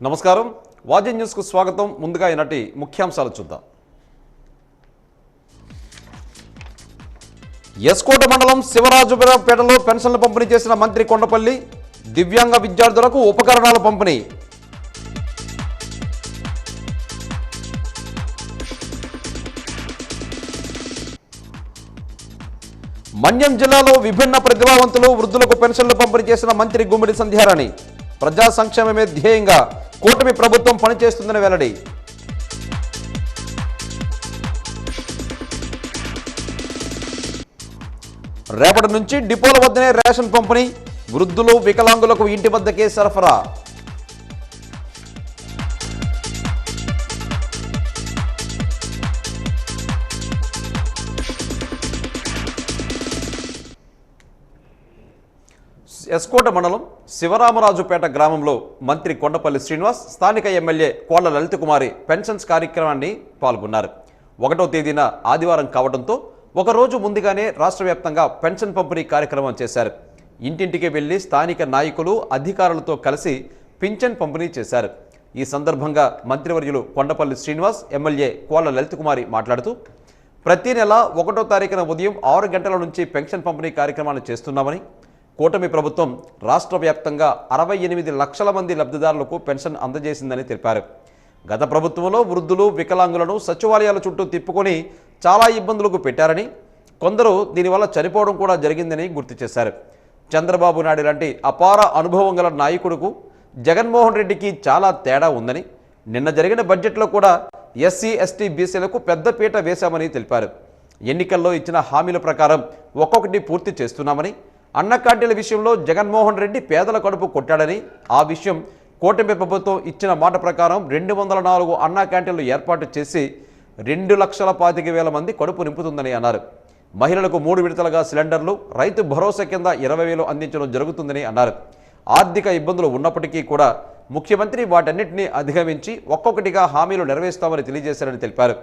నమస్కారం, వాజీ న్యూస్కు స్వాగతం. ముందుగా ఈనాటి ముఖ్యాంశాలు చూద్దాం. ఎస్కోట మండలం శివరాజుపేటలో పెన్షన్లు పంపిణీ చేసిన మంత్రి కొండపల్లి. దివ్యాంగ విద్యార్థులకు ఉపకరణాల పంపిణీ. మన్యం జిల్లాలో విభిన్న ప్రతిభావంతులు వృద్ధులకు పెన్షన్లు పంపిణీ చేసిన మంత్రి గుమ్మిడి సంధ్యారాణి. ప్రజా సంక్షేమమే ధ్యేయంగా కూటమి ప్రభుత్వం పనిచేస్తుందని వెల్లడి. రేపటి నుంచి డిపోల వద్దనే రేషన్ పంపిణీ. వృద్ధులు వికలాంగులకు ఇంటి వద్దకే సరఫరా. ఎస్కోట మండలం శివరామరాజుపేట గ్రామంలో మంత్రి కొండపల్లి శ్రీనివాస్, స్థానిక ఎమ్మెల్యే కోళ్ల లలిత కుమారి పెన్షన్స్ కార్యక్రమాన్ని పాల్గొన్నారు. 1వ తేదీన ఆదివారం కావడంతో ఒకరోజు ముందుగానే రాష్ట్ర వ్యాప్తంగా పెన్షన్ పంపిణీ కార్యక్రమం చేశారు. ఇంటింటికి వెళ్లి స్థానిక నాయకులు, అధికారులతో కలిసి పింఛన్ పంపిణీ చేశారు. ఈ సందర్భంగా మంత్రివర్యులు కొండపల్లి శ్రీనివాస్, ఎమ్మెల్యే కోళ్ల లలిత కుమారి మాట్లాడుతూ, ప్రతి నెల 1వ తారీఖున ఉదయం 6 గంటల నుంచి పెన్షన్ పంపిణీ కార్యక్రమాన్ని చేస్తున్నామని, కూటమి ప్రభుత్వం రాష్ట్ర వ్యాప్తంగా 68 లక్షల మంది లబ్ధిదారులకు పెన్షన్ అందజేసిందని తెలిపారు. గత ప్రభుత్వంలో వృద్ధులు, వికలాంగులను సచివాలయాల చుట్టూ తిప్పుకొని చాలా ఇబ్బందులకు పెట్టారని, కొందరు దీనివల్ల చనిపోవడం కూడా జరిగిందని గుర్తు చేశారు. చంద్రబాబు నాయుడు లాంటి అపార అనుభవం గల నాయకుడుకు జగన్మోహన్ రెడ్డికి చాలా తేడా ఉందని, నిన్న జరిగిన బడ్జెట్లో కూడా ఎస్సీ, ఎస్టీ, బీసీలకు పెద్దపీట వేశామని తెలిపారు. ఎన్నికల్లో ఇచ్చిన హామీల ప్రకారం ఒక్కొక్కటి పూర్తి చేస్తున్నామని, అన్న క్యాంటీన్ల విషయంలో జగన్మోహన్ రెడ్డి పేదల కడుపు కొట్టాడని, ఆ విషయం కూటమి ప్రభుత్వం ఇచ్చిన మాట ప్రకారం 204 అన్నా క్యాంటీన్లు ఏర్పాటు చేసి 2,25,000 మంది కడుపు నింపుతుందని అన్నారు. మహిళలకు 3 విడతలుగా సిలిండర్లు, రైతు భరోసా కింద 20,000 అందించడం జరుగుతుందని అన్నారు. ఆర్థిక ఇబ్బందులు ఉన్నప్పటికీ కూడా ముఖ్యమంత్రి వాటన్నిటినీ అధిగమించి ఒక్కొక్కటిగా హామీలు నెరవేరుస్తామని తెలియజేశారని తెలిపారు.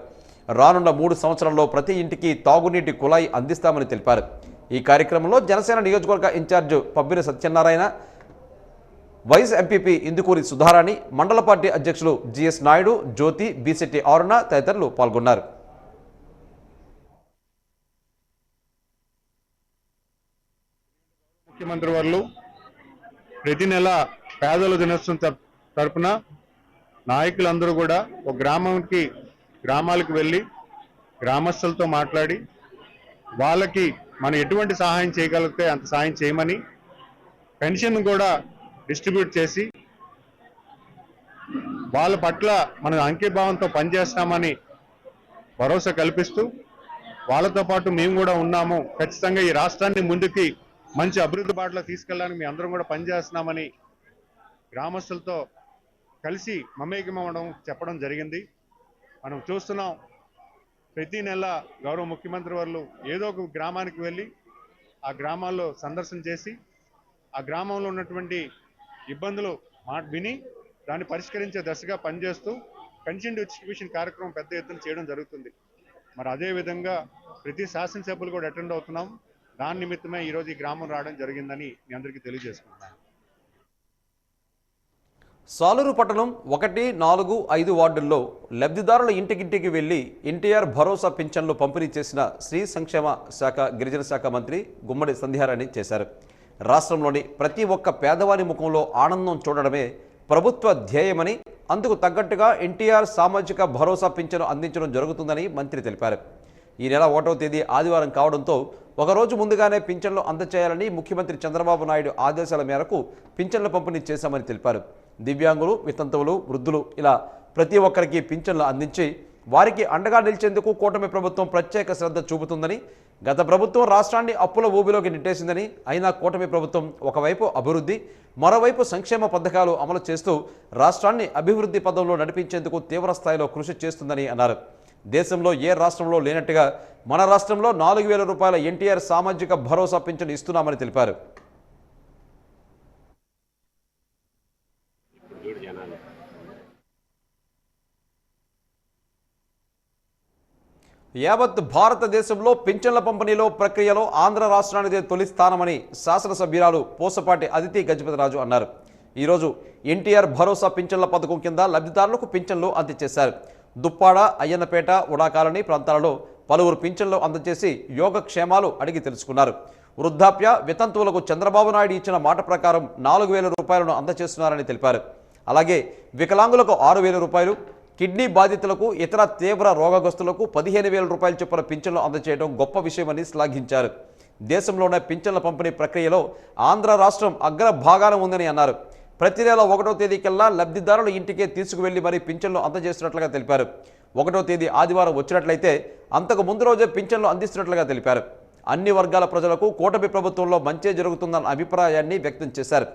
రానున్న 3 సంవత్సరాల్లో ప్రతి ఇంటికి తాగునీటి కుళాయి అందిస్తామని తెలిపారు. ఈ కార్యక్రమంలో జనసేన నియోజకవర్గ in charge Pabbina Satyanarayana, vice MPP Indukuri Sudharani, మండల పార్టీ అధ్యక్షులు జిఎస్ నాయుడు, జ్యోతి, బీసెట్టి అరుణ తదితరులు పాల్గొన్నారు. ముఖ్యమంత్రి వారు ప్రతి నెల పేదల దినోత్సవం తరపున నాయకులందరూ కూడా ఒక గ్రామాలకు వెళ్ళి గ్రామస్తులతో మాట్లాడి వాళ్ళకి మనం ఎటువంటి సహాయం చేయగలిగితే అంత సహాయం చేయమని, పెన్షన్ కూడా డిస్ట్రిబ్యూట్ చేసి వాళ్ళ పట్ల మన అంకితభావంతో పనిచేస్తామని భరోసా కల్పిస్తూ, వాళ్ళతో పాటు మేము కూడా ఉన్నాము, ఖచ్చితంగా ఈ రాష్ట్రాన్ని ముందుకి మంచి అభివృద్ధి బాటలో తీసుకెళ్ళడానికి మేము అందరం కూడా పనిచేస్తున్నామని గ్రామస్తులతో కలిసి మమేకమవడం చెప్పడం జరిగింది. మనం చూస్తున్నాం, ప్రతి నెల గౌరవ ముఖ్యమంత్రి వారు ఏదో ఒక గ్రామానికి వెళ్ళి ఆ గ్రామాల్లో సందర్శన చేసి ఆ గ్రామంలో ఉన్నటువంటి ఇబ్బందులు విని దాన్ని పరిష్కరించే దశగా పనిచేస్తూ పెన్షన్ డిస్ట్రిబ్యూషన్ కార్యక్రమం పెద్ద ఎత్తున చేయడం జరుగుతుంది. మరి అదేవిధంగా ప్రతి శాసనసభ్యులు కూడా అటెండ్ అవుతున్నాం. దాని నిమిత్తమే ఈరోజు ఈ గ్రామం రావడం జరిగిందని మీ అందరికీ తెలియజేసుకుంటున్నాను. సాలూరు పట్టణం 1, 4, 5 వార్డుల్లో లబ్ధిదారుల ఇంటికింటికి వెళ్లి ఎన్టీఆర్ భరోసా పింఛన్లు పంపిణీ చేసిన స్త్రీ సంక్షేమ శాఖ, గిరిజన శాఖ మంత్రి గుమ్మడి సంధ్యారాణి చేశారు. రాష్ట్రంలోని ప్రతి ఒక్క పేదవాని ముఖంలో ఆనందం చూడడమే ప్రభుత్వ ధ్యేయమని, అందుకు తగ్గట్టుగా ఎన్టీఆర్ సామాజిక భరోసా పింఛను అందించడం జరుగుతుందని మంత్రి తెలిపారు. ఈ నెల 1వ తేదీ ఆదివారం కావడంతో ఒకరోజు ముందుగానే పింఛన్లు అందజేయాలని ముఖ్యమంత్రి చంద్రబాబు నాయుడు ఆదేశాల మేరకు పింఛన్ల పంపిణీ చేశామని తెలిపారు. దివ్యాంగులు, వితంతువులు, వృద్ధులు ఇలా ప్రతి ఒక్కరికి పింఛన్లు అందించి వారికి అండగా నిలిచేందుకు కూటమి ప్రభుత్వం ప్రత్యేక శ్రద్ధ చూపుతుందని, గత ప్రభుత్వం రాష్ట్రాన్ని అప్పుల ఊబిలోకి నెట్టేసిందని, అయినా కూటమి ప్రభుత్వం ఒకవైపు అభివృద్ధి, మరోవైపు సంక్షేమ పథకాలు అమలు చేస్తూ రాష్ట్రాన్ని అభివృద్ధి పదంలో నడిపించేందుకు తీవ్ర స్థాయిలో కృషి చేస్తుందని అన్నారు. దేశంలో ఏ రాష్ట్రంలో లేనట్టుగా మన రాష్ట్రంలో 4,000 రూపాయల ఎన్టీఆర్ సామాజిక భరోసా పింఛను ఇస్తున్నామని తెలిపారు. యావత్ భారతదేశంలో పింఛన్ల పంపిణీలో ప్రక్రియలో ఆంధ్ర రాష్ట్రానిదే తొలి స్థానమని శాసనసభ్యురాలు పూసపాటి అదితి గజపతిరాజు అన్నారు. ఈరోజు ఎన్టీఆర్ భరోసా పింఛన్ల పథకం కింద లబ్ధిదారులకు పింఛన్లు అందజేశారు. దుప్పాడ, అయ్యన్నపేట, ఉడాకాలనీ ప్రాంతాలలో పలువురు పింఛన్లు అందజేసి యోగక్షేమాలు అడిగి తెలుసుకున్నారు. వృద్ధాప్య వితంతువులకు చంద్రబాబు నాయుడు ఇచ్చిన మాట ప్రకారం 4,000 రూపాయలను అందజేస్తున్నారని తెలిపారు. అలాగే వికలాంగులకు 6,000 రూపాయలు, కిడ్నీ బాధితులకు, ఇతర తీవ్ర రోగగ్రస్తులకు 15,000 రూపాయలు చొప్పున పింఛన్లు అందజేయడం గొప్ప విషయమని శ్లాఘించారు. దేశంలోనే పింఛన్ల పంపిణీ ప్రక్రియలో ఆంధ్ర రాష్ట్రం అగ్ర భాగాన ఉందని అన్నారు. ప్రతి నెల 1వ తేదీకల్లా లబ్ధిదారుల ఇంటికే తీసుకువెళ్లి మరీ పింఛన్లు అందజేస్తున్నట్లుగా తెలిపారు. 1వ తేదీ ఆదివారం వచ్చినట్లయితే అంతకు ముందు రోజే పింఛన్లు అందిస్తున్నట్లుగా తెలిపారు. అన్ని వర్గాల ప్రజలకు కూటమి ప్రభుత్వంలో మంచే జరుగుతుందన్న అభిప్రాయాన్ని వ్యక్తం చేశారు.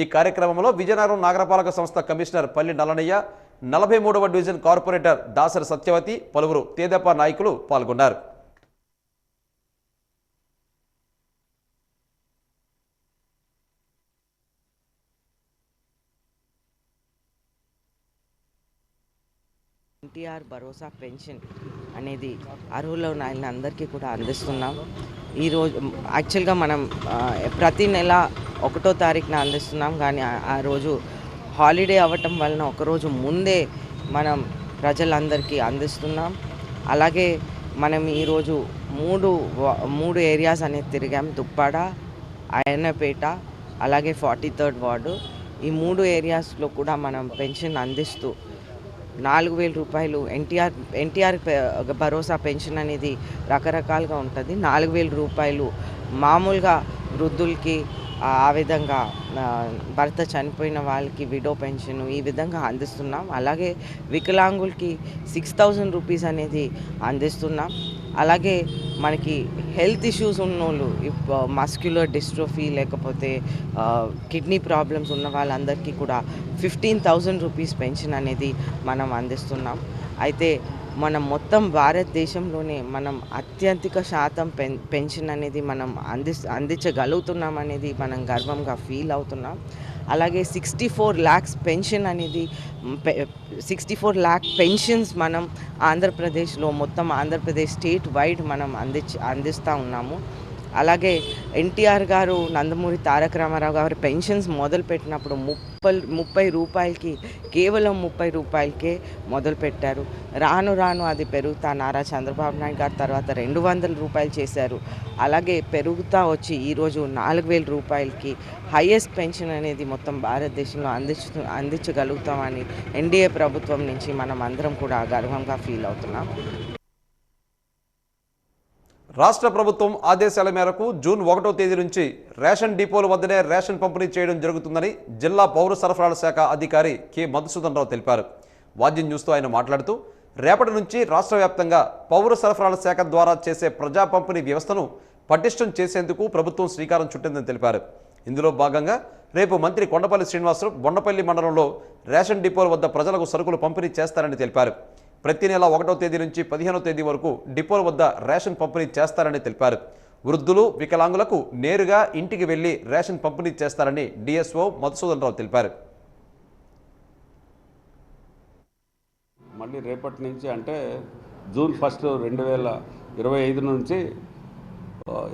ఈ కార్యక్రమంలో విజయనగరం నగరపాలక సంస్థ కమిషనర్ పల్లి నల్లనయ్య, 43వ డివిజన్ కార్పొరేటర్ దాసరి సత్యవతి, పలువురు తెదేపా నాయకులు పాల్గొన్నారు. ఎన్టీఆర్ భరోసా పెన్షన్ అనేది అర్హులైన అందరికీ కూడా అందిస్తున్నాం. ఈరోజు యాక్చువల్గా మనం ప్రతి నెల 1వ తారీఖున అందిస్తున్నాం, కానీ ఆ రోజు హాలిడే అవ్వటం వలన ఒకరోజు ముందే మనం ప్రజలందరికీ అందిస్తున్నాం. అలాగే మనం ఈరోజు మూడు ఏరియాస్ అనేది తిరిగాం. దుప్పాడ, అయ్యన్నపేట, అలాగే 43rd వార్డు. ఈ 3 ఏరియాస్లో కూడా మనం పెన్షన్ అందిస్తూ 4,000 రూపాయలు ఎన్టీఆర్ భరోసా పెన్షన్ అనేది రకరకాలుగా ఉంటుంది. 4,000 రూపాయలు మామూలుగా వృద్ధులకి, ఆ విధంగా భర్త చనిపోయిన వాళ్ళకి విడో పెన్షన్ ఈ విధంగా అందిస్తున్నాం. అలాగే వికలాంగులకి 6,000 రూపీస్ అనేది అందిస్తున్నాం. అలాగే మనకి హెల్త్ ఇష్యూస్ ఉన్నోళ్ళు, మస్క్యులర్ డిస్ట్రోఫీ లేకపోతే కిడ్నీ ప్రాబ్లమ్స్ ఉన్న వాళ్ళందరికీ కూడా 15,000 రూపీస్ పెన్షన్ అనేది మనం అందిస్తున్నాం. అయితే మనం మొత్తం భారతదేశంలోనే మనం అత్యధిక శాతం పెన్షన్ అనేది మనం అందించగలుగుతున్నాం అనేది మనం గర్వంగా ఫీల్ అవుతున్నాం. అలాగే 64 lakhs పెన్షన్ అనేది 64 lakh పెన్షన్స్ మనం ఆంధ్రప్రదేశ్లో మొత్తం ఆంధ్రప్రదేశ్ స్టేట్ వైడ్ మనం అందిస్తూ ఉన్నాము. అలాగే ఎన్టీఆర్ గారు, నందమూరి తారక రామారావు గారు పెన్షన్స్ మొదలుపెట్టినప్పుడు 30 రూపాయలకి, కేవలం 30 రూపాయలకే మొదలుపెట్టారు. రాను రాను అది పెరుగుతా నారా చంద్రబాబు నాయుడు గారు తర్వాత 200 రూపాయలు చేశారు. అలాగే పెరుగుతూ వచ్చి ఈరోజు 4,000 రూపాయలకి హైయెస్ట్ పెన్షన్ అనేది మొత్తం భారతదేశంలో అందించగలుగుతామని ఎన్డీఏ ప్రభుత్వం నుంచి మనం అందరం కూడా గర్వంగా ఫీల్ అవుతున్నాం. రాష్ట్ర ప్రభుత్వం ఆదేశాల మేరకు జూన్ 1వ తేదీ నుంచి రేషన్ డిపోల వద్దనే రేషన్ పంపిణీ చేయడం జరుగుతుందని జిల్లా పౌర సరఫరాల శాఖ అధికారి కె మధుసూదన్ రావు తెలిపారు. వాద్యం న్యూస్తో ఆయన మాట్లాడుతూ రేపటి నుంచి రాష్ట్ర వ్యాప్తంగా పౌర సరఫరాల శాఖ ద్వారా చేసే ప్రజా పంపిణీ వ్యవస్థను పటిష్టం చేసేందుకు ప్రభుత్వం శ్రీకారం చుట్టిందని తెలిపారు. ఇందులో భాగంగా రేపు మంత్రి కొండపల్లి శ్రీనివాసరావు బొండపల్లి మండలంలో రేషన్ డిపోల వద్ద ప్రజలకు సరుకులు పంపిణీ చేస్తారని తెలిపారు. ప్రతి నెల 1వ తేదీ నుంచి 15వ తేదీ వరకు డిపోల వద్ద రేషన్ పంపిణీ చేస్తారని తెలిపారు. వృద్ధులు, వికలాంగులకు నేరుగా ఇంటికి వెళ్లి రేషన్ పంపిణీ చేస్తారని డిఎస్ఓ మధుసూదన్ రావు తెలిపారు. మళ్ళీ రేపటి నుంచి అంటే జూన్ 1, 2025 నుంచి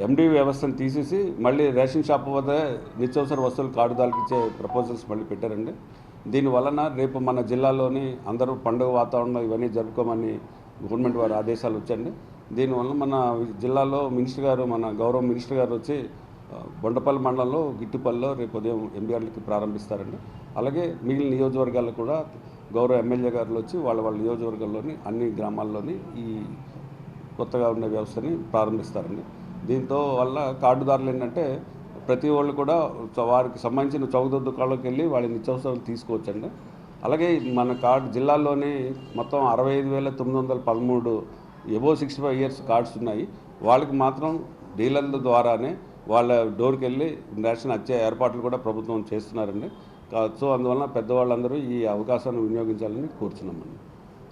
ఎండి వ్యవస్థను తీసేసి మళ్ళీ రేషన్ షాప్ వద్ద నిత్యావసర వస్తువులు కార్డుదారులకు ఇచ్చే ప్రపోజల్స్ మళ్ళీ పెట్టారండి. దీనివలన రేపు మన జిల్లాలోని అందరూ పండుగ వాతావరణం ఇవన్నీ జరుపుకోమని గవర్నమెంట్ వారి ఆదేశాలు వచ్చండి. దీనివల్ల మన జిల్లాలో మినిస్టర్ గారు, మన గౌరవ మినిస్టర్ గారు వచ్చి బొండపల్లి మండలంలో గిట్టిపల్లిలో రేపు ఉదయం 8 గంటలకి ప్రారంభిస్తారండి. అలాగే మిగిలిన నియోజకవర్గాల్లో కూడా గౌరవ ఎమ్మెల్యే గారు వచ్చి వాళ్ళ నియోజకవర్గాల్లోని అన్ని గ్రామాల్లోని ఈ కొత్తగా ఉన్న వ్యవస్థని ప్రారంభిస్తారండి. దీంతో వల్ల కార్డుదారులు ఏంటంటే ప్రతి వాళ్ళు కూడా వారికి సంబంధించిన చౌక దుకాణాలకు వెళ్ళి వాళ్ళ నిత్యావసరాలు తీసుకోవచ్చండి. అలాగే మన జిల్లాలోని మొత్తం 65,913 ఎబో 65 years కార్డ్స్ ఉన్నాయి. వాళ్ళకి మాత్రం డీలర్ల ద్వారానే వాళ్ళ డోర్కి వెళ్ళి రేషన్ వచ్చే ఏర్పాట్లు కూడా ప్రభుత్వం చేస్తున్నారండి. సో అందువలన పెద్దవాళ్ళందరూ ఈ అవకాశాన్ని వినియోగించాలని కోరుచున్నామండి.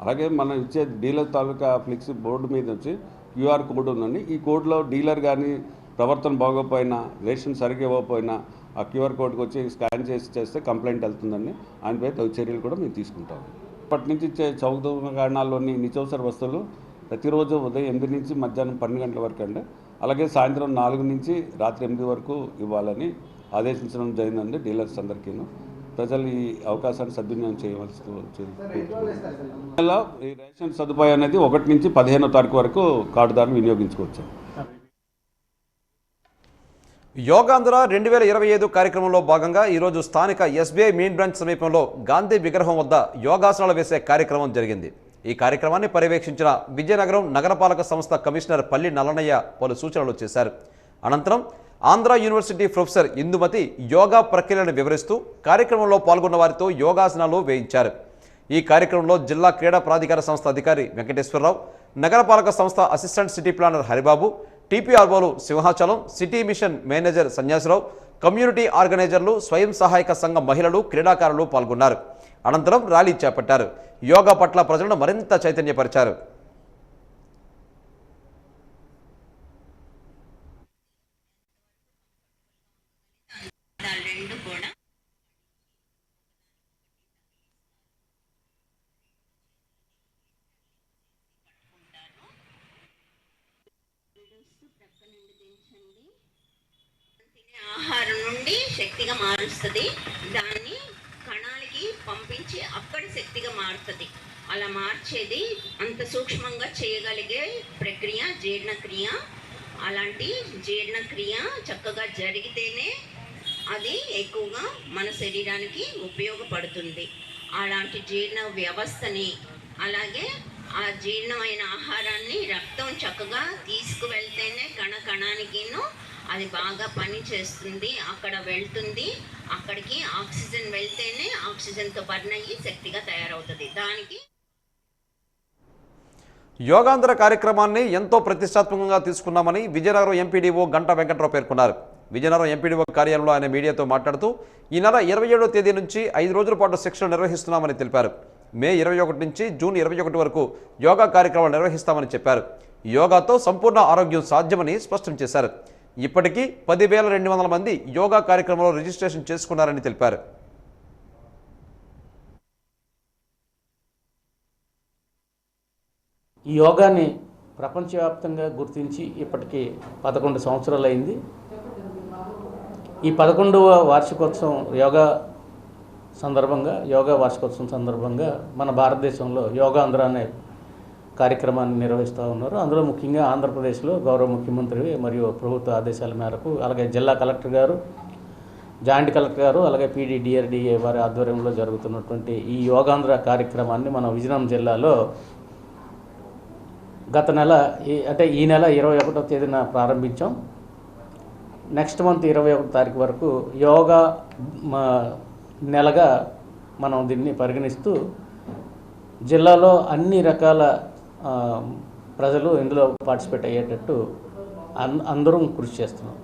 అలాగే మనం ఇచ్చే డీలర్ తాలూకా ఫ్లెక్సీ బోర్డు మీద వచ్చి క్యూఆర్ కోడ్ ఉందండి. ఈ కోడ్లో డీలర్ కానీ ప్రవర్తన బాగోపోయినా, రేషన్ సరిగ్గా ఇవ్వకపోయినా ఆ క్యూఆర్ కోడ్కి వచ్చి స్కాన్ చేస్తే కంప్లైంట్ వెళ్తుందండి. ఆయనపై తగు చర్యలు కూడా మేము తీసుకుంటాం. ఇప్పటి నుంచి ఇచ్చే చౌక దుకాణాల్లోని నిత్యావసర వస్తువులు ప్రతిరోజు ఉదయం 8 నుంచి మధ్యాహ్నం 12 గంటల వరకు అండి, అలాగే సాయంత్రం 4 నుంచి రాత్రి 8 వరకు ఇవ్వాలని ఆదేశించడం జరిగిందండి డీలర్స్ అందరికీను. ప్రజలు ఈ అవకాశాన్ని సద్వినియోగం చేయవలసి ఈ రేషన్ సదుపాయం అనేది 1 నుంచి 15వ తారీఖు వరకు కార్డుదారులు వినియోగించుకోవచ్చు. యోగాంధ్ర 2025 కార్యక్రమంలో భాగంగా ఈరోజు స్థానిక ఎస్బీఐ మెయిన్ బ్రాంచ్ సమీపంలో గాంధీ విగ్రహం వద్ద యోగాసనాలు వేసే కార్యక్రమం జరిగింది. ఈ కార్యక్రమాన్ని పర్యవేక్షించిన విజయనగరం నగరపాలక సంస్థ కమిషనర్ పల్లి నల్లనయ్య పలు సూచనలు చేశారు. అనంతరం ఆంధ్ర యూనివర్సిటీ ప్రొఫెసర్ ఇందుమతి యోగా ప్రక్రియలను వివరిస్తూ కార్యక్రమంలో పాల్గొన్న వారితో యోగాసనాలు వేయించారు. ఈ కార్యక్రమంలో జిల్లా క్రీడా ప్రాధికార సంస్థ అధికారి వెంకటేశ్వరరావు, నగరపాలక సంస్థ అసిస్టెంట్ సిటీ ప్లానర్ హరిబాబు, టీపీఆర్ఓలు Simhachalam, city mission manager Sanyasarao, community ఆర్గనైజర్లు, స్వయం సహాయక సంఘ మహిళలు, క్రీడాకారులు పాల్గొన్నారు. అనంతరం ర్యాలీ చేపట్టారు. యోగా పట్ల ప్రజలను మరింత చైతన్యపరిచారు. ఆహారం నుండి శక్తిగా మారుస్తుంది, దాన్ని కణాలకి పంపించి అక్కడ శక్తిగా మారుతుంది. అలా మార్చేది అంత సూక్ష్మంగా చేయగలిగే ప్రక్రియ జీర్ణక్రియ. అలాంటి జీర్ణక్రియ చక్కగా జరిగితేనే అది ఎక్కువగా మన శరీరానికి ఉపయోగపడుతుంది. అలాంటి జీర్ణ వ్యవస్థని, అలాగే ఆ జీర్ణమైన ఆహారాన్ని రక్తం చక్కగా తీసుకువెళ్తేనే కణానికిను అది బాగా పని చేస్తుంది, అక్కడ వెళ్తుంది. అక్కడికి ఆక్సిజన్ వెళ్తేనే ఆక్సిజన్తో బర్న్ అయ్యి శక్తిగా తయారవుతుంది. దానికి యోగాంధ్ర కార్యక్రమాన్ని ఎంతో ప్రతిష్టాత్మకంగా తీసుకున్నామని విజయనగరం ఎంపీడీఓ గంటా వెంకట్రావు పేర్కొన్నారు. విజయనగరం ఎంపీడీఓ కార్యాలయంలో ఆయన మీడియాతో మాట్లాడుతూ ఈ నెల 27వ తేదీ నుంచి 5 రోజుల పాటు శిక్షణ నిర్వహిస్తున్నామని తెలిపారు. మే 21 నుంచి జూన్ 21 వరకు యోగా కార్యక్రమాలు నిర్వహిస్తామని చెప్పారు. యోగాతో సంపూర్ణ ఆరోగ్యం సాధ్యమని స్పష్టం చేశారు. ఇప్పటికీ 10,200 మంది యోగా కార్యక్రమంలో రిజిస్ట్రేషన్ చేసుకున్నారని తెలిపారు. ఈ యోగాని ప్రపంచవ్యాప్తంగా గుర్తించి ఇప్పటికీ 11 సంవత్సరాలు అయింది. ఈ 11వ వార్షికోత్సవం యోగా వార్షికోత్సవం సందర్భంగా మన భారతదేశంలో యోగాంధ్ర అనే కార్యక్రమాన్ని నిర్వహిస్తూ ఉన్నారు. అందులో ముఖ్యంగా ఆంధ్రప్రదేశ్లో గౌరవ ముఖ్యమంత్రి మరియు ప్రభుత్వ ఆదేశాల మేరకు, అలాగే జిల్లా కలెక్టర్ గారు, జాయింట్ కలెక్టర్ గారు, అలాగే పీడీడీఆర్డీఏ వారి ఆధ్వర్యంలో జరుగుతున్నటువంటి ఈ యోగాంధ్ర కార్యక్రమాన్ని మన విజయనగరం జిల్లాలో గత నెల ఈ నెల 21వ తేదీన ప్రారంభించాం. నెక్స్ట్ మంత్ 21వ తారీఖు వరకు యోగా నెలగా మనం దీన్ని పరిగణిస్తూ జిల్లాలో అన్ని రకాల ప్రజలు ఇందులో పార్టిసిపేట్ అయ్యేటట్టు అందరం కృషి చేస్తున్నాం.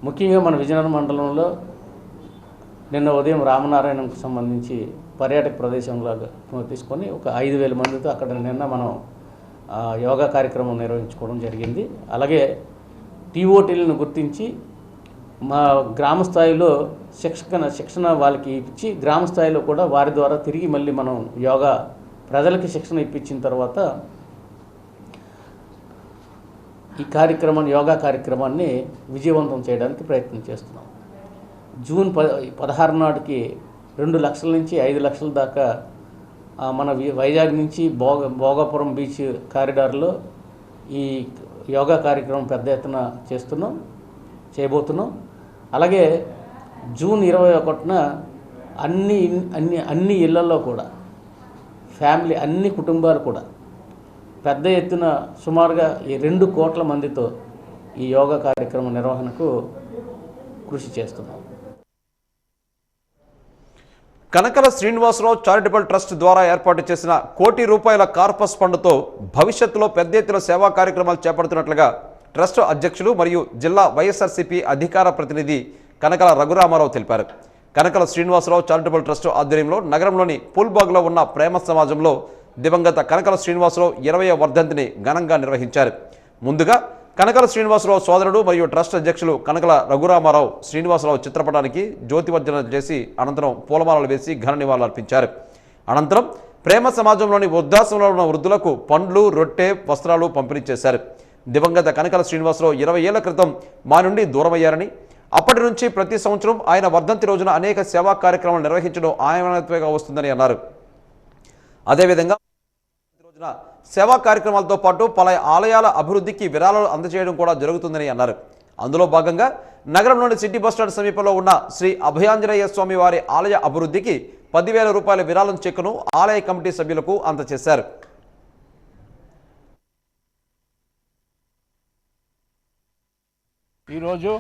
ముఖ్యంగా మన విజయనగరం మండలంలో నిన్న ఉదయం రామనారాయణంకు సంబంధించి పర్యాటక ప్రదేశంలో తీసుకొని ఒక 5,000 మందితో అక్కడ నిన్న మనం యోగా కార్యక్రమం నిర్వహించుకోవడం జరిగింది. అలాగే టీఓటీలను గుర్తించి మా గ్రామ స్థాయిలో శిక్షణ వాళ్ళకి ఇచ్చి గ్రామ స్థాయిలో కూడా వారి ద్వారా తిరిగి మళ్ళీ మనం యోగా ప్రజలకి శిక్షణ ఇప్పించిన తర్వాత ఈ యోగా కార్యక్రమాన్ని విజయవంతం చేయడానికి ప్రయత్నం చేస్తున్నాం. జూన్ 16 నాటికి 2 లక్షల నుంచి 5 లక్షల దాకా మన వైజాగ్ నుంచి భోగాపురం బీచ్ కారిడార్లో ఈ యోగా కార్యక్రమం పెద్ద ఎత్తున చేయబోతున్నాం. అలాగే జూన్ 21న అన్ని ఇళ్లలో కూడా అన్ని కుటుంబాలు కూడా పెద్ద ఎత్తున సుమారుగా 2 కోట్ల మందితో ఈ యోగా కార్యక్రమం నిర్వహణకు కృషి చేస్తున్నాం. కనకల శ్రీనివాసరావు చారిటబుల్ ట్రస్ట్ ద్వారా ఏర్పాటు చేసిన ₹1 కోటి కార్పస్ ఫండ్తో భవిష్యత్తులో పెద్ద ఎత్తున సేవా కార్యక్రమాలు చేపడుతున్నట్లుగా ట్రస్ట్ అధ్యక్షులు మరియు జిల్లా వైఎస్ఆర్సీపీ అధికార ప్రతినిధి కనకల రఘురామారావు తెలిపారు. కనకల శ్రీనివాసరావు చారిటబుల్ ట్రస్ట్ ఆధ్వర్యంలో నగరంలోని పూల్బాగ్లో ఉన్న ప్రేమ సమాజంలో దివంగత కనకల శ్రీనివాసరావు 20వ వర్ధంతిని ఘనంగా నిర్వహించారు. ముందుగా కనకల శ్రీనివాసరావు సోదరుడు మరియు ట్రస్ట్ అధ్యక్షులు కనకల రఘురామారావు శ్రీనివాసరావు చిత్రపటానికి జ్యోతివర్ధన చేసి అనంతరం పూలమాలలు వేసి ఘన నివాళులర్పించారు. అనంతరం ప్రేమ సమాజంలోని వృద్ధాశ్రమంలో ఉన్న వృద్ధులకు పండ్లు, రొట్టె, వస్త్రాలు పంపిణీ చేశారు. దివంగత కనకల శ్రీనివాసరావు 20 ఏళ్ల క్రితం మా నుండి దూరమయ్యారని, అప్పటి నుంచి ప్రతి సంవత్సరం ఆయన వర్ధంతి రోజున అనేక సేవా కార్యక్రమాలు నిర్వహించడం ఆయనత్వంగా వస్తుందని అన్నారు. అదేవిధంగా రోజున సేవా కార్యక్రమాలతో పాటు పలు ఆలయాల అభివృద్ధికి విరాళాలు అందజేయడం కూడా జరుగుతుందని అన్నారు. అందులో భాగంగా నగరంలోని సిటీ బస్టాండ్ సమీపంలో ఉన్న శ్రీ అభయాంజనేయ స్వామి వారి ఆలయ అభివృద్ధికి ₹10,000 విరాళం చెక్కును ఆలయ కమిటీ సభ్యులకు అందజేశారు. ఈరోజు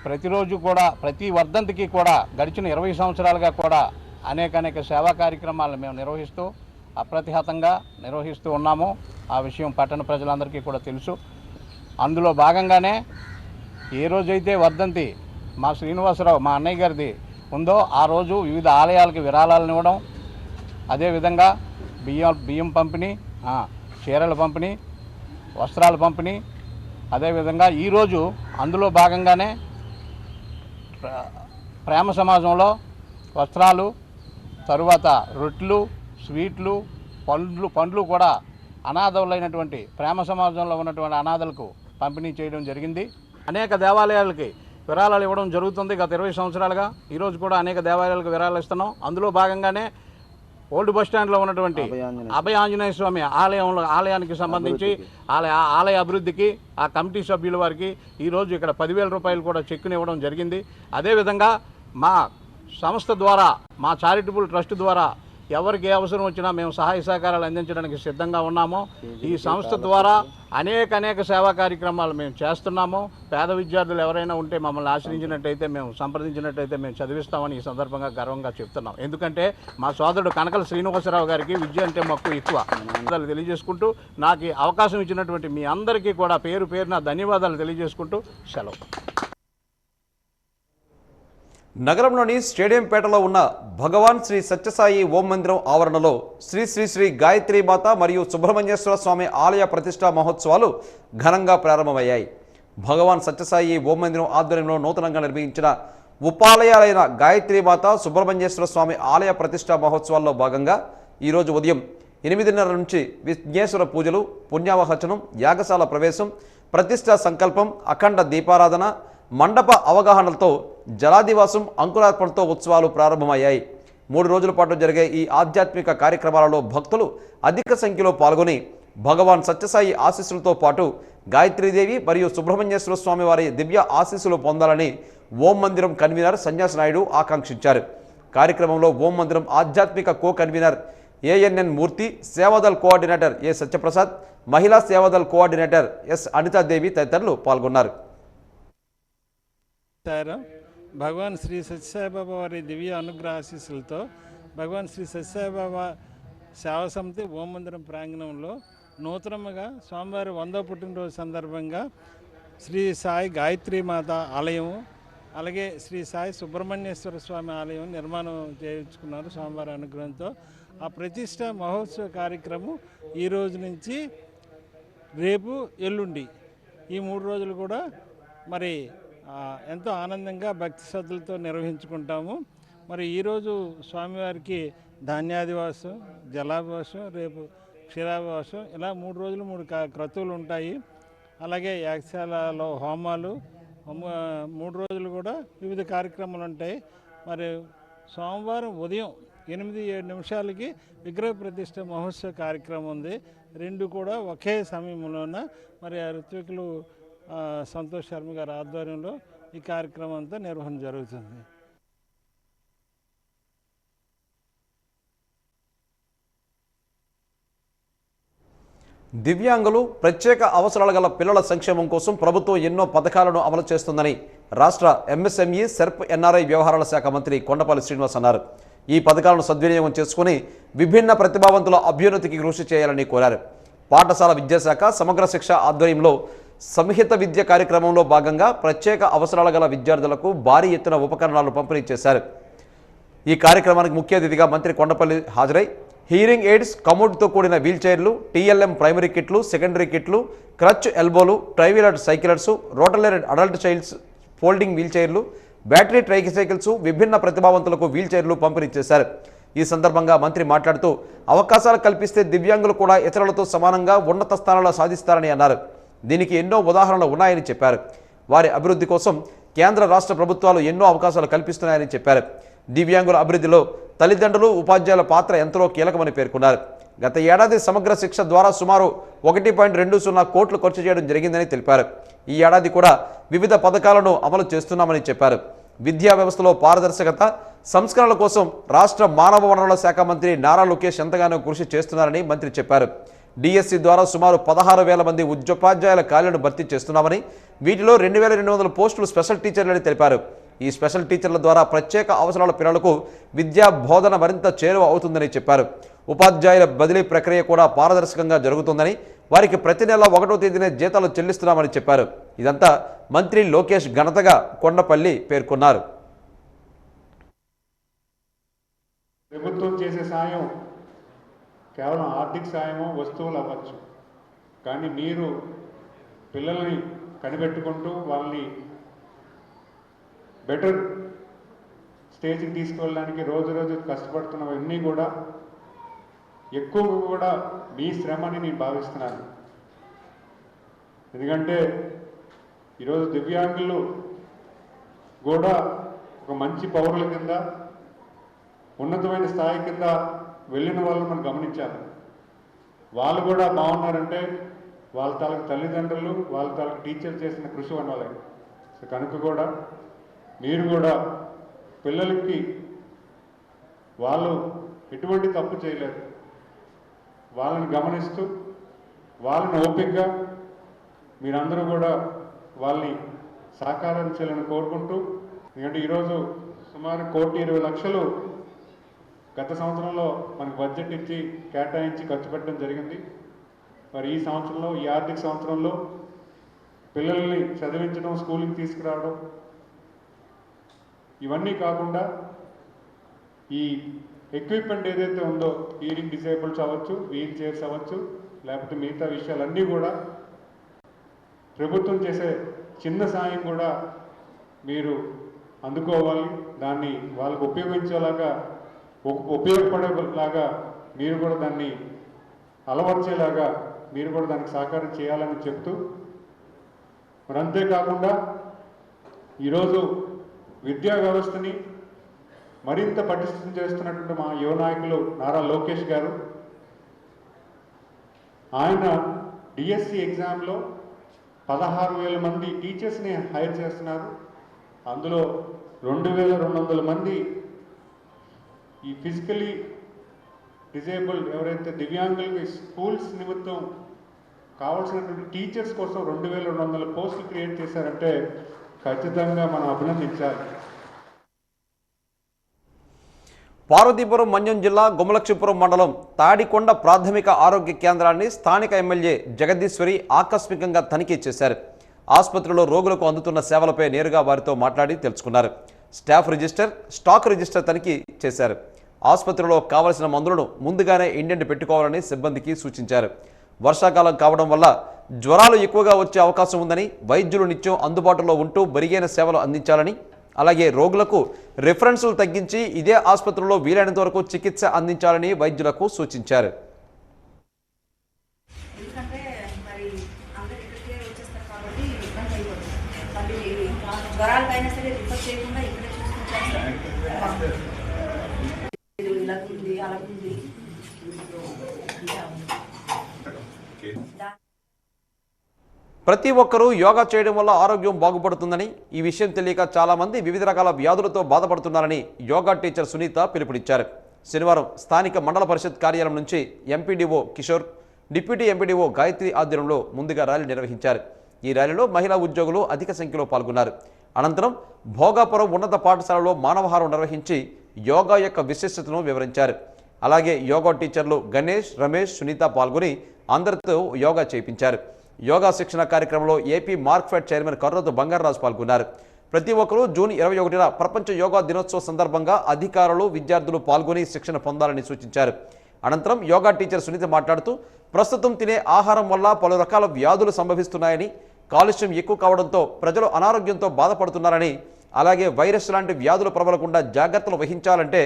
ప్రతిరోజు కూడా ప్రతి వర్ధంతికి కూడా గడిచిన 20 సంవత్సరాలుగా కూడా అనేక సేవా కార్యక్రమాలను మేము నిర్వహిస్తూ అప్రతిహతంగా నిర్వహిస్తూ ఉన్నాము. ఆ విషయం పట్టణ ప్రజలందరికీ కూడా తెలుసు. అందులో భాగంగానే ఏ రోజైతే వర్ధంతి మా శ్రీనివాసరావు మా అన్నయ్య గారిది ఉందో ఆ రోజు వివిధ ఆలయాలకు విరాళాలను ఇవ్వడం, అదేవిధంగా బియ్యం పంపిణీ, చీరల పంపిణీ, వస్త్రాల పంపిణీ, అదేవిధంగా ఈరోజు అందులో భాగంగానే ప్రేమ సమాజంలో వస్త్రాలు, తరువాత రొట్టెలు, స్వీట్లు, పండ్లు కూడా అనాథులైనటువంటి ప్రేమ సమాజంలో ఉన్నటువంటి అనాథలకు పంపిణీ చేయడం జరిగింది. అనేక దేవాలయాలకి విరాళాలు ఇవ్వడం జరుగుతుంది గత 20 సంవత్సరాలుగా. ఈరోజు కూడా అనేక దేవాలయాలకు విరాళాలు ఇస్తున్నాం. అందులో భాగంగానే ఓల్డ్ బస్టాండ్లో ఉన్నటువంటి అభయ ఆంజనేయ స్వామి ఆలయానికి సంబంధించి ఆలయ అభివృద్ధికి ఆ కమిటీ సభ్యుల వారికి ఈరోజు ఇక్కడ ₹10,000 కూడా చెక్కుని ఇవ్వడం జరిగింది. అదేవిధంగా మా సంస్థ ద్వారా, మా చారిటబుల్ ట్రస్ట్ ద్వారా ఎవరికి ఏ అవసరం వచ్చినా మేము సహాయ సహకారాలు అందించడానికి సిద్ధంగా ఉన్నాము. ఈ సంస్థ ద్వారా అనేక సేవా కార్యక్రమాలు మేము చేస్తున్నాము. పేద విద్యార్థులు ఎవరైనా ఉంటే మమ్మల్ని ఆశ్రయించినట్టయితే, మేము సంప్రదించినట్టయితే మేము చదివిస్తామని ఈ సందర్భంగా గర్వంగా చెప్తున్నాం. ఎందుకంటే మా సోదరుడు కనకల శ్రీనివాసరావు గారికి విద్య అంటే మక్కువ ఎక్కువ. తెలియజేసుకుంటూ నాకు అవకాశం ఇచ్చినటువంటి మీ అందరికీ కూడా పేరు పేరున ధన్యవాదాలు తెలియజేసుకుంటూ సెలవు. నగరంలోని స్టేడియంపేటలో ఉన్న భగవాన్ శ్రీ సత్యసాయి ఓం మందిరం ఆవరణలో శ్రీ శ్రీ శ్రీ గాయత్రి మాత మరియు సుబ్రహ్మణ్యేశ్వర స్వామి ఆలయ ప్రతిష్టా మహోత్సవాలు ఘనంగా ప్రారంభమయ్యాయి. భగవాన్ సత్యసాయి ఓం మందిరం ఆధ్వర్యంలో నూతనంగా నిర్మించిన ఉపాలయాలైన గాయత్రి మాత, సుబ్రహ్మణ్యేశ్వర స్వామి ఆలయ ప్రతిష్టా మహోత్సవాల్లో భాగంగా ఈరోజు ఉదయం 8:30 నుంచి విఘ్నేశ్వర పూజలు, పుణ్యావహచనం, యాగశాల ప్రవేశం, ప్రతిష్టా సంకల్పం, అఖండ దీపారాధన, మండప అవగాహనలతో జలాదివాసం, అంకురార్పణతో ఉత్సవాలు ప్రారంభమయ్యాయి. 3 రోజుల పాటు జరిగే ఈ ఆధ్యాత్మిక కార్యక్రమాలలో భక్తులు అధిక సంఖ్యలో పాల్గొని భగవాన్ సత్యసాయి ఆశీస్సులతో పాటు గాయత్రీదేవి మరియు సుబ్రహ్మణ్యేశ్వర స్వామి వారి దివ్య ఆశీస్సులు పొందాలని ఓం మందిరం కన్వీనర్ సన్యాసి నాయుడు ఆకాంక్షించారు. కార్యక్రమంలో ఓం మందిరం ఆధ్యాత్మిక కో కన్వీనర్ ఏఎన్ఎన్ మూర్తి, సేవాదల్ కోఆర్డినేటర్ ఏ సత్యప్రసాద్, మహిళా సేవాదల్ కోఆర్డినేటర్ ఎస్ అనితాదేవి తదితరులు పాల్గొన్నారు. భగవాన్ శ్రీ సత్యసాయిబాబా వారి దివ్య అనుగ్రహ ఆశీస్సులతో భగవాన్ శ్రీ సత్యసాయిబాబా సేవా సమితి ఓం మందిరం ప్రాంగణంలో నూతనంగా స్వామివారి 100వ పుట్టినరోజు సందర్భంగా శ్రీ సాయి గాయత్రి మాత ఆలయం, అలాగే శ్రీ సాయి సుబ్రహ్మణ్యేశ్వర స్వామి ఆలయం నిర్మాణం చేయించుకున్నారు స్వామివారి అనుగ్రహంతో. ఆ ప్రతిష్ట మహోత్సవ కార్యక్రమం ఈ రోజు నుంచి రేపు, ఎల్లుండి ఈ 3 రోజులు కూడా మరి ఎంతో ఆనందంగా భక్తి శ్రద్ధలతో నిర్వహించుకుంటాము. మరి ఈరోజు స్వామివారికి ధాన్యాదివాసం, జలాభివాసం, రేపు క్షీరాభివాసం, ఇలా 3 రోజులు 3 క్రతువులు ఉంటాయి. అలాగే యాగశాలలో హోమాలు, 3 రోజులు కూడా వివిధ కార్యక్రమాలు ఉంటాయి. మరి సోమవారం ఉదయం 8-7 నిమిషాలకి విగ్రహ ప్రతిష్ట మహోత్సవ కార్యక్రమం ఉంది. 2 కూడా ఒకే సమయంలోన మరి ఋత్వికులు సంతోష్ శర్మ గారి ఆధ్వర్యంలో ఈ కార్యక్రమం అంతా నిర్వహణ జరుగుతుంది. దివ్యాంగులు, ప్రత్యేక అవసరాలు గల పిల్లల సంక్షేమం కోసం ప్రభుత్వం ఎన్నో పథకాలను అమలు చేస్తుందని రాష్ట్ర ఎంఎస్ఎంఈ సెర్ప్ ఎన్ఆర్ఐ వ్యవహారాల శాఖ మంత్రి కొండపల్లి శ్రీనివాస్ అన్నారు. ఈ పథకాలను సద్వినియోగం చేసుకుని విభిన్న ప్రతిభావంతుల అభ్యున్నతికి కృషి చేయాలని కోరారు. పాఠశాల విద్యాశాఖ సమగ్ర శిక్ష ఆధ్వర్యంలో సంహిత విద్య కార్యక్రమంలో భాగంగా ప్రత్యేక అవసరాల గల విద్యార్థులకు భారీ ఎత్తున ఉపకరణాలు పంపిణీ చేశారు. ఈ కార్యక్రమానికి ముఖ్య అతిథిగా మంత్రి కొండపల్లి హాజరై హీరింగ్ ఎయిడ్స్, కమోడ్తో కూడిన వీల్ చైర్లు, టీఎల్ఎం ప్రైమరీ కిట్లు, సెకండరీ కిట్లు, creche ఎల్బోలు, ట్రైవీలర్ సైకిలర్స్, రోటలరీ adult child's folding wheel చైర్లు, బ్యాటరీ ట్రైసైకిల్స్, విభిన్న ప్రతిభావంతులకు వీల్ చైర్లు పంపిణీ చేశారు. ఈ సందర్భంగా మంత్రి మాట్లాడుతూ అవకాశాలు కల్పిస్తే దివ్యాంగులు కూడా ఇతరులతో సమానంగా ఉన్నత స్థానాలు సాధిస్తారని అన్నారు. దీనికి ఎన్నో ఉదాహరణలు ఉన్నాయని చెప్పారు. వారి అభివృద్ధి కోసం కేంద్ర రాష్ట్ర ప్రభుత్వాలు ఎన్నో అవకాశాలు కల్పిస్తున్నాయని చెప్పారు. దివ్యాంగుల అభివృద్ధిలో తల్లిదండ్రులు, ఉపాధ్యాయుల పాత్ర ఎంతో కీలకమని పేర్కొన్నారు. గత ఏడాది సమగ్ర శిక్ష ద్వారా సుమారు 1.20 కోట్లు ఖర్చు చేయడం జరిగిందని తెలిపారు. ఈ ఏడాది కూడా వివిధ పథకాలను అమలు చేస్తున్నామని చెప్పారు. విద్యా వ్యవస్థలో పారదర్శకత, సంస్కరణల కోసం రాష్ట్ర మానవ వనరుల శాఖ మంత్రి నారా లోకేష్ ఎంతగానో కృషి చేస్తున్నారని మంత్రి చెప్పారు. డిఎస్సి ద్వారా సుమారు 16,000 మంది ఉపాధ్యాయుల ఖాళీలను భర్తీ చేస్తున్నామని, వీటిలో 2,200 పోస్టులు స్పెషల్ టీచర్లని తెలిపారు. ఈ స్పెషల్ టీచర్ల ద్వారా ప్రత్యేక అవసరాల పిల్లలకు విద్యా బోధన మరింత చేరువ అవుతుందని చెప్పారు. ఉపాధ్యాయుల బదిలీ ప్రక్రియ కూడా పారదర్శకంగా జరుగుతుందని, వారికి ప్రతి నెల 1వ తేదీనే జీతాలు చెల్లిస్తున్నామని చెప్పారు. ఇదంతా మంత్రి లోకేష్ ఘనతగా కొండపల్లి పేర్కొన్నారు. ప్రభుత్వం చేసే సాయం కేవలం ఆర్థిక సాయమో వస్తువులు అవ్వచ్చు, కానీ మీరు పిల్లల్ని కనిపెట్టుకుంటూ వాళ్ళని బెటర్ స్టేజ్కి తీసుకువెళ్ళడానికి రోజు రోజు కష్టపడుతున్నవన్నీ కూడా ఎక్కువ కూడా మీ శ్రమని నేను భావిస్తున్నాను. ఎందుకంటే ఈరోజు దివ్యాంగులు కూడా ఒక మంచి పౌరుల కింద, ఉన్నతమైన స్థాయి కింద వెళ్ళిన వాళ్ళు మనం గమనించాలి. వాళ్ళు కూడా బాగున్నారంటే వాళ్ళ తాలూకు తల్లిదండ్రులు, వాళ్ళ తాలూకు టీచర్ చేసిన కృషి అనాలి. సో కనుక కూడా మీరు కూడా పిల్లలకి వాళ్ళు ఎటువంటి తప్పు చేయలేదు, వాళ్ళని గమనిస్తూ వాళ్ళని ఓపికగా మీరందరూ కూడా వాళ్ళని సహకారం చేయాలని కోరుకుంటూ, ఎందుకంటే ఈరోజు సుమారు 1,20,00,000 గత సంవత్సరంలో మనకు బడ్జెట్ ఇచ్చి కేటాయించి ఖర్చు పెట్టడం జరిగింది. మరి ఈ సంవత్సరంలో, ఈ ఆర్థిక సంవత్సరంలో పిల్లల్ని చదివించడం, స్కూల్కి తీసుకురావడం, ఇవన్నీ కాకుండా ఈ ఎక్విప్మెంట్ ఏదైతే ఉందో, హీరింగ్ డిసేబుల్స్ అవ్వచ్చు, వీల్ చైర్స్ అవ్వచ్చు, లేకపోతే మిగతా విషయాలన్నీ కూడా ప్రభుత్వం చేసే చిన్న సాయం కూడా మీరు అందుకోవాలి. దాన్ని వాళ్ళకు ఉపయోగపడేలాగా మీరు కూడా దాన్ని అలవర్చేలాగా మీరు కూడా దానికి సహకారం చేయాలని చెప్తూ, మరి అంతేకాకుండా ఈరోజు విద్యా వ్యవస్థని మరింత పటిష్టం చేస్తున్నటువంటి మా యువ నాయకులు నారా లోకేష్ గారు, ఆయన డిఎస్సి ఎగ్జామ్లో 16,000 మంది టీచర్స్ని హైర్ చేస్తున్నారు. అందులో 2,200 మంది ఈ ఫిజికలీ డిజేబుల్డ్ ఎవరైతే దివ్యాంగులకి స్కూల్స్ నిమిత్తం కావాల్సినటువంటి టీచర్స్ కోసం 2,200 పోస్టులు క్రియేట్ చేశారంటే ఖచ్చితంగా మనం అభినందించాలి. పార్వతీపురం మన్యం జిల్లా గుమ్మలక్ష్మీపురం మండలం తాడికొండ ప్రాథమిక ఆరోగ్య కేంద్రాన్ని స్థానిక ఎమ్మెల్యే జగదీశ్వరి ఆకస్మికంగా తనిఖీ చేశారు. ఆసుపత్రిలో రోగులకు అందుతున్న సేవలపై నేరుగా వారితో మాట్లాడి తెలుసుకున్నారు. స్టాఫ్ రిజిస్టర్, స్టాక్ రిజిస్టర్ తనిఖీ చేశారు. ఆసుపత్రిలో కావలసిన మందులను ముందుగానే ఇండెంట్ పెట్టుకోవాలని సిబ్బందికి సూచించారు. వర్షాకాలం కావడం వల్ల జ్వరాలు ఎక్కువగా వచ్చే అవకాశం ఉందని, వైద్యులు నిత్యం అందుబాటులో ఉంటూ మెరుగైన సేవలు అందించాలని, అలాగే రోగులకు రిఫరెన్సులు తగ్గించి ఇదే ఆసుపత్రిలో వీలైనంత వరకు చికిత్స అందించాలని వైద్యులకు సూచించారు. ప్రతి ఒక్కరూ యోగా చేయడం వల్ల ఆరోగ్యం బాగుపడుతుందని, ఈ విషయం తెలియక చాలామంది వివిధ రకాల వ్యాధులతో బాధపడుతున్నారని యోగా టీచర్ సునీత పిలుపునిచ్చారు. శనివారం స్థానిక మండల పరిషత్ కార్యాలయం నుంచి MPDO Kishore, deputy MPDO Gayatri ఆధ్వర్యంలో ముందుగా ర్యాలీ నిర్వహించారు. ఈ ర్యాలీలో మహిళా ఉద్యోగులు అధిక సంఖ్యలో పాల్గొన్నారు. అనంతరం భోగాపురం ఉన్నత పాఠశాలలో మానవహారం నిర్వహించి యోగా యొక్క విశిష్టతను వివరించారు. అలాగే యోగా టీచర్లు గణేష్, రమేష్, సునీత పాల్గొని అందరితో యోగా చేయించారు. యోగా శిక్షణ కార్యక్రమంలో ఏపీ మార్క్ఫెడ్ చైర్మన్ కర్రోతు బంగారరాజు పాల్గొన్నారు. ప్రతి ఒక్కరూ జూన్ 21న ప్రపంచ యోగా దినోత్సవ సందర్భంగా అధికారులు, విద్యార్థులు పాల్గొని శిక్షణ పొందాలని సూచించారు. అనంతరం యోగా టీచర్ సునీత మాట్లాడుతూ ప్రస్తుతం తినే ఆహారం వల్ల పలు రకాల వ్యాధులు సంభవిస్తున్నాయని, కాలుష్యం ఎక్కువ కావడంతో ప్రజలు అనారోగ్యంతో బాధపడుతున్నారని, అలాగే వైరస్ లాంటి వ్యాధులు ప్రబలకుండా జాగ్రత్తలు వహించాలంటే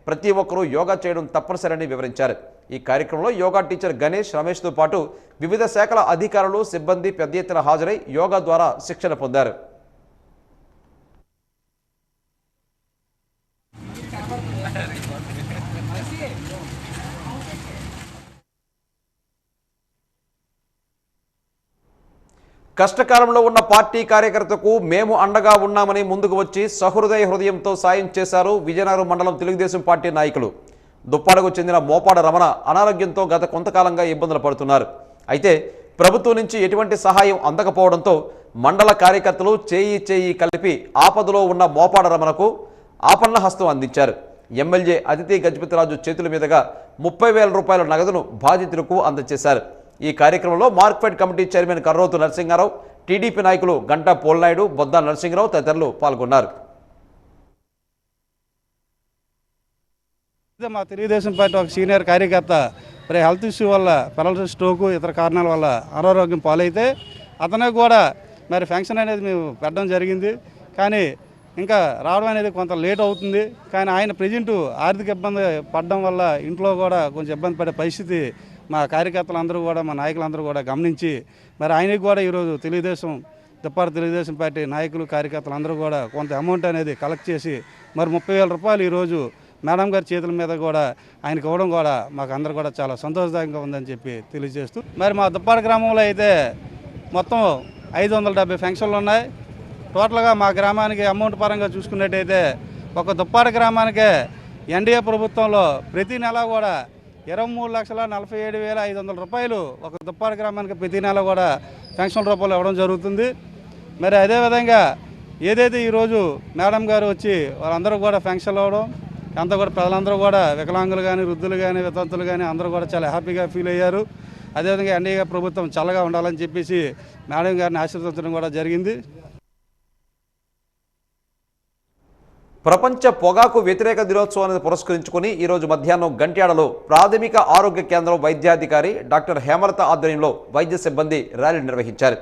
ప్రతి ఒక్కరూ యోగా చేయడం తప్పనిసరని వివరించారు. ఈ కార్యక్రమంలో యోగా టీచర్ గణేష్, రమేష్తో పాటు వివిధ శాఖల అధికారులు, సిబ్బంది పెద్ద ఎత్తున హాజరై యోగా ద్వారా శిక్షణ పొందారు. కష్టకాలంలో ఉన్న పార్టీ కార్యకర్తకు మేము అండగా ఉన్నామని ముందుకు వచ్చి హృదయంతో సాయం చేశారు విజయనగరం మండలం తెలుగుదేశం పార్టీ నాయకులు. దుప్పాడకు చెందిన మోపాడ రమణ అనారోగ్యంతో గత కొంతకాలంగా ఇబ్బందులు పడుతున్నారు. అయితే ప్రభుత్వం నుంచి ఎటువంటి సహాయం అందకపోవడంతో మండల కార్యకర్తలు చేయి కలిపి ఆపదలో ఉన్న మోపాడ రమణకు ఆపన్న హస్తం అందించారు. ఎమ్మెల్యే అదితి గజపతిరాజు చేతుల మీదుగా 30,000 రూపాయల నగదును బాధితులకు అందజేశారు. ఈ కార్యక్రమంలో Markfed committee chairman Karrothu Narasimharao, TDP నాయకులు గంటా పోల్నాయుడు, బొద్దా నరసింహరావు తదితరులు పాల్గొన్నారు. మా తెలుగుదేశం పార్టీ ఒక సీనియర్ కార్యకర్త మరి హెల్త్ ఇష్యూ వల్ల పెరాలసిస్, స్ట్రోకు, ఇతర కారణాల వల్ల అనారోగ్యం పాలైతే అతనికి కూడా మరి ఫంక్షన్ అనేది మేము పెట్టడం జరిగింది. కానీ ఇంకా రావడం అనేది కొంత లేట్ అవుతుంది. కానీ ఆయన ప్రజెంట్ ఆర్థిక ఇబ్బంది పడడం వల్ల ఇంట్లో కూడా కొంచెం ఇబ్బంది పడే పరిస్థితి మా కార్యకర్తలందరూ కూడా, మా నాయకులందరూ కూడా గమనించి మరి ఆయనకు కూడా ఈరోజు దుప్పాడ తెలుగుదేశం పార్టీ నాయకులు, కార్యకర్తలు అందరూ కూడా కొంత అమౌంట్ అనేది కలెక్ట్ చేసి మరి 30,000 రూపాయలు ఈరోజు మేడం గారి చేతుల మీద కూడా ఆయనకు ఇవ్వడం కూడా మాకు అందరూ కూడా చాలా సంతోషదాయకంగా ఉందని చెప్పి తెలియజేస్తూ, మరి మా దుప్పాడ గ్రామంలో అయితే మొత్తం 570 ఫంక్షన్లు ఉన్నాయి. టోటల్గా మా గ్రామానికి అమౌంట్ పరంగా చూసుకున్నట్టయితే ఒక దుప్పాడ గ్రామానికే ఎన్డీఏ ప్రభుత్వంలో ప్రతి నెల కూడా 23,47,500 రూపాయలు ఒక దుప్పాడ గ్రామానికి ప్రతి నెల కూడా పెన్షన్ రూపాయలు ఇవ్వడం జరుగుతుంది. మరి అదేవిధంగా ఏదైతే ఈరోజు మేడం గారు వచ్చి వాళ్ళందరూ కూడా పెన్షన్లు ఇవ్వడం, అంతా కూడా ప్రజలందరూ కూడా వికలాంగులు కానీ, వృద్ధులు కానీ, వితంతులు కానీ అందరూ కూడా చాలా హ్యాపీగా ఫీల్ అయ్యారు. అదేవిధంగా ఎన్డీఏ ప్రభుత్వం చల్లగా ఉండాలని చెప్పేసి మేడం గారిని ఆశీర్వదించడం కూడా జరిగింది. ప్రపంచ పొగాకు వ్యతిరేక దినోత్సవాన్ని పురస్కరించుకుని ఈరోజు మధ్యాహ్నం గంట్యాడలో ప్రాథమిక ఆరోగ్య కేంద్రం వైద్యాధికారి డాక్టర్ హేమలత ఆధ్వర్యంలో వైద్య సిబ్బంది ర్యాలీ నిర్వహించారు.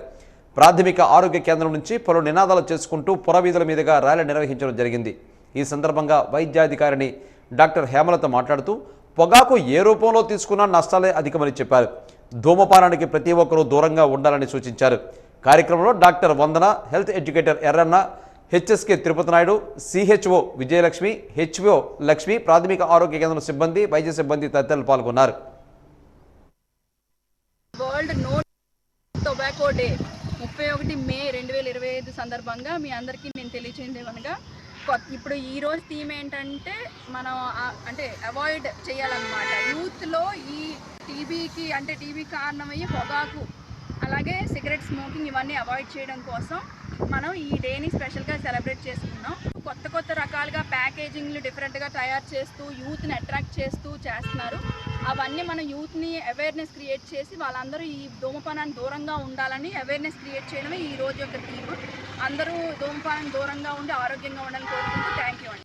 ప్రాథమిక ఆరోగ్య కేంద్రం నుంచి పలు నినాదాలు చేసుకుంటూ పురవీధుల మీదుగా ర్యాలీ నిర్వహించడం జరిగింది. ఈ సందర్భంగా వైద్యాధికారిని డాక్టర్ హేమలత మాట్లాడుతూ పొగాకు ఏ రూపంలో తీసుకున్నా నష్టాలే అధికమని చెప్పారు. ధూమపానానికి ప్రతి ఒక్కరూ దూరంగా ఉండాలని సూచించారు. కార్యక్రమంలో doctor Vandana, health educator Yerranna, HSK Tirupati Naidu, CHO Vijayalakshmi, HO Lakshmi, ప్రాథమిక ఆరోగ్య కేంద్రం సిబ్బంది, వైద్య సిబ్బంది తదితరులు పాల్గొన్నారు. World no tobacco day 31 May 2025 సందర్భంగా మీ అందరికీ నేను తెలియచేయమనగా, ఇప్పుడు ఈ రోజు థీమ్ ఏంటంటే మనం అంటే అవాయిడ్ చేయాలన్నమాట. యూత్లో ఈ టీబీకి అంటే టీబీ కారణమయ్యే పొగాకు, అలాగే సిగరెట్ స్మోకింగ్ ఇవన్నీ అవాయిడ్ చేయడం కోసం మనం ఈ డేని స్పెషల్గా సెలబ్రేట్ చేసుకున్నాం. కొత్త రకాలుగా ప్యాకేజింగ్లు డిఫరెంట్గా తయారు చేస్తూ యూత్ని అట్రాక్ట్ చేస్తూ చేస్తున్నారు. అవన్నీ మన యూత్ని అవేర్నెస్ క్రియేట్ చేసి వాళ్ళందరూ ఈ ధూమపానాన్ని దూరంగా ఉండాలని అవేర్నెస్ క్రియేట్ చేయడమే ఈ రోజు యొక్క థీమ్. అందరూ ధూమపానాన్ని దూరంగా ఉండి ఆరోగ్యంగా ఉండాలని కోరుకుంటూ థ్యాంక్ యూ అండి.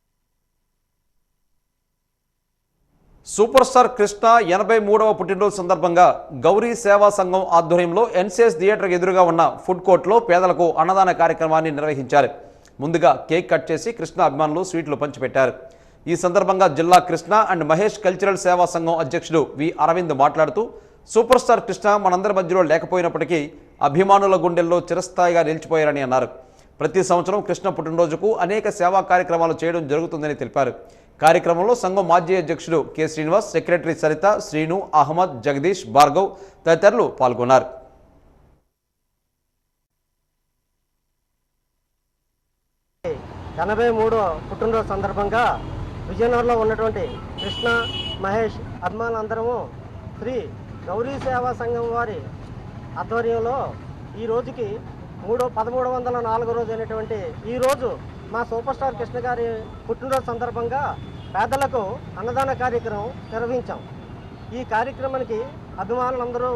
సూపర్ స్టార్ కృష్ణ 83వ పుట్టినరోజు సందర్భంగా గౌరీ సేవా సంఘం ఆధ్వర్యంలో ఎన్సిఎస్ థియేటర్ ఎదురుగా ఉన్న ఫుడ్ కోర్టులో పేదలకు అన్నదాన కార్యక్రమాన్ని నిర్వహించారు. ముందుగా కేక్ కట్ చేసి కృష్ణ అభిమానులు స్వీట్లు పంచిపెట్టారు. ఈ సందర్భంగా జిల్లా కృష్ణ అండ్ మహేష్ కల్చరల్ సేవా సంఘం అధ్యక్షుడు వి అరవింద్ మాట్లాడుతూ సూపర్ స్టార్ కృష్ణ మనందరి మధ్యలో లేకపోయినప్పటికీ అభిమానుల గుండెల్లో చిరస్థాయిగా నిలిచిపోయారని అన్నారు. ప్రతి సంవత్సరం కృష్ణ పుట్టినరోజుకు అనేక సేవా కార్యక్రమాలు చేయడం జరుగుతుందని తెలిపారు. కార్యక్రమంలో సంఘం మాజీ అధ్యక్షుడు కె శ్రీనివాస్, సెక్రటరీ సరిత, శ్రీను, అహ్మద్, జగదీష్, భార్గవ్ తదితరులు పాల్గొన్నారు. పుట్టినరోజు సందర్భంగా విజయనగరంలో ఉన్నటువంటి కృష్ణ, మహేష్ అభిమానులందరము శ్రీ గౌరీ సేవా సంఘం వారి ఆధ్వర్యంలో ఈ రోజుకి 1304 రోజు అయినటువంటి ఈరోజు మా సూపర్ స్టార్ కృష్ణ గారి పుట్టినరోజు సందర్భంగా పేదలకు అన్నదాన కార్యక్రమం నిర్వహించాం. ఈ కార్యక్రమానికి అభిమానులందరూ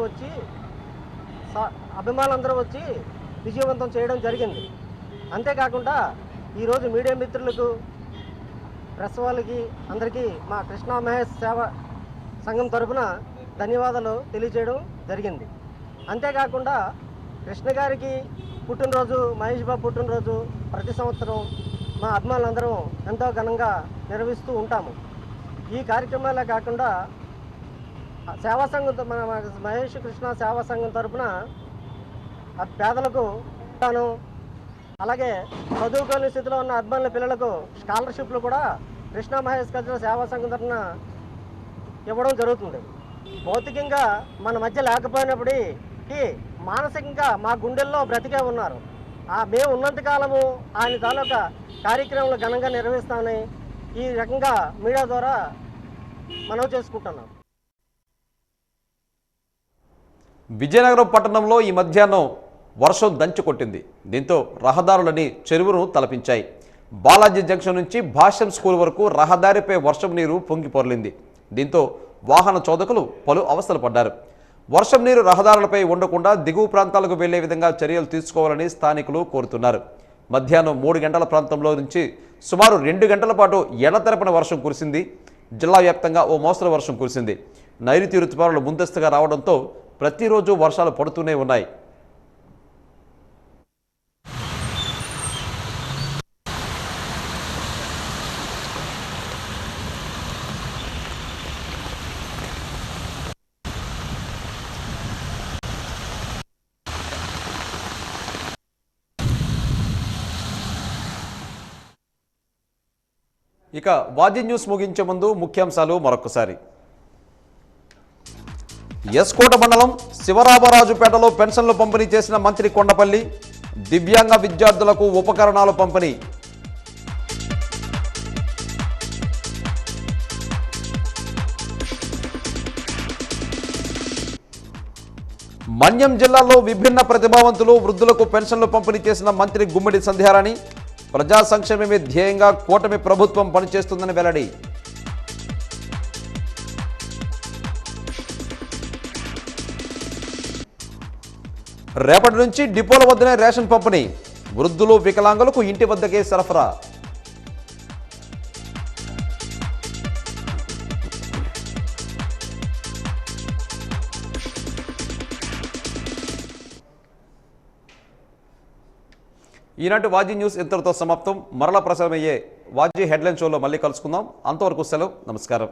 వచ్చి విజయవంతం చేయడం జరిగింది. అంతేకాకుండా ఈరోజు మీడియా మిత్రులకు, ప్రెస్ వాళ్ళకి అందరికీ మా కృష్ణా మహేష్ సేవా సంఘం తరఫున ధన్యవాదాలు తెలియజేయడం జరిగింది. అంతేకాకుండా కృష్ణ గారికి పుట్టినరోజు, మహేష్ బాబు పుట్టినరోజు ప్రతి సంవత్సరం మా అభిమానులందరం ఎంతో ఘనంగా నిర్వహిస్తూ ఉంటాము. ఈ కార్యక్రమాలే కాకుండా సేవా సంఘం, మన మహేష్ కృష్ణ సేవా సంఘం తరఫున పేదలకు తాను, అలాగే చదువుకోని స్థితిలో ఉన్న అభిమానుల పిల్లలకు స్కాలర్షిప్లు కూడా కృష్ణా మహేష్ కృష్ణ సేవా సంఘం తరఫున ఇవ్వడం జరుగుతుంది. భౌతికంగా మన మధ్య లేకపోయినప్పటికీ మానసికంగా మా గుండెల్లో బ్రతికే ఉన్నారు. మేము ఉన్నంతకాలము ఆయన తాలూకా కార్యక్రమాలు ఘనంగా నిర్వహిస్తామని ఈ రకంగా మీడియా ద్వారా మనవి చేసుకుంటున్నాం. విజయనగరం పట్టణంలో ఈ మధ్యాహ్నం వర్షం దంచుకొట్టింది. దీంతో రహదారులని చెరువును తలపించాయి. బాలాజీ జంక్షన్ నుంచి భాష్యం స్కూల్ వరకు రహదారిపై వర్షం నీరు పొంగి పొర్లింది. దీంతో వాహన చోదకులు పలు అవస్థలు పడ్డారు. వర్షం నీరు రహదారులపై ఉండకుండా దిగువ ప్రాంతాలకు వెళ్లే విధంగా చర్యలు తీసుకోవాలని స్థానికులు కోరుతున్నారు. మధ్యాహ్నం 3 గంటల ప్రాంతంలో నుంచి సుమారు 2 గంటల పాటు ఎడతెరపన వర్షం కురిసింది. జిల్లా వ్యాప్తంగా ఓ మోస్తరు వర్షం కురిసింది. నైరుతి రుతుపవనాలు ముందస్తుగా రావడంతో ప్రతిరోజు వర్షాలు పడుతూనే ఉన్నాయి. ఇక వాజీ న్యూస్ ముగించే ముందు ముఖ్యాంశాలు మరొకసారి. ఎస్కోట మండలం శివరామరాజుపేటలో పెన్షన్లు పంపిణీ చేసిన మంత్రి కొండపల్లి. దివ్యాంగ విద్యార్థులకు ఉపకరణాలు పంపిణీ. మన్యం జిల్లాలో విభిన్న ప్రతిభావంతులు, వృద్ధులకు పెన్షన్లు పంపిణీ చేసిన మంత్రి గుమ్మడి సంధ్యారాణి. ప్రజా సంక్షేమమే ధ్యేయంగా కూటమి ప్రభుత్వం పనిచేస్తుందని వెల్లడి. రేపటి నుంచి డిపోల వద్దనే రేషన్ పంపిణీ. వృద్ధులు, వికలాంగులకు ఇంటి వద్దకే సరఫరా. ఈనాటి వాజీ న్యూస్ ఇంతటితో సమాప్తం. మరలా ప్రసారమయ్యే వాజీ హెడ్లైన్ షోలో మళ్ళీ కలుసుకుందాం. అంతవరకు సెలవు. నమస్కారం.